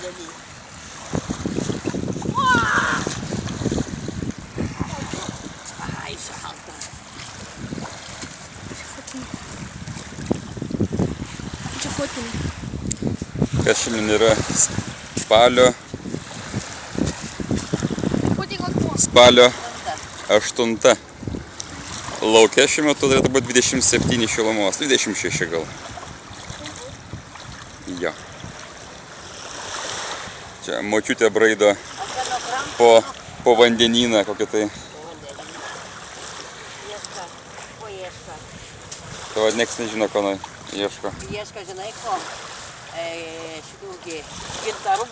vandeny. Ai, šalta. Čia fotinė. Kas šiandien yra spalio 8. Lauke šiuo metu turėtų būti 27 šilumos, 26 gal. Jo. Čia močiutė braido po vandenyną kokį tai. Tai vad nieks nežino, ko ieško. Ieško, žinai ko? Šitų gintarų.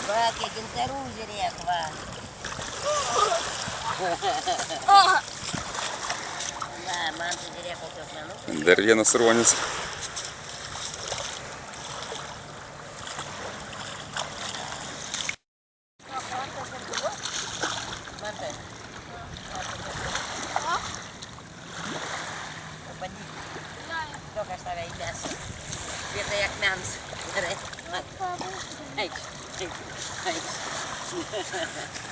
Va, kiek gintarų žiūrėk, va. Va, man tai žiūrėk kokios menukės. Dar vienas ruonis. Duok aš tave įmesiu. Vietoj akmens. Gerai. Eik.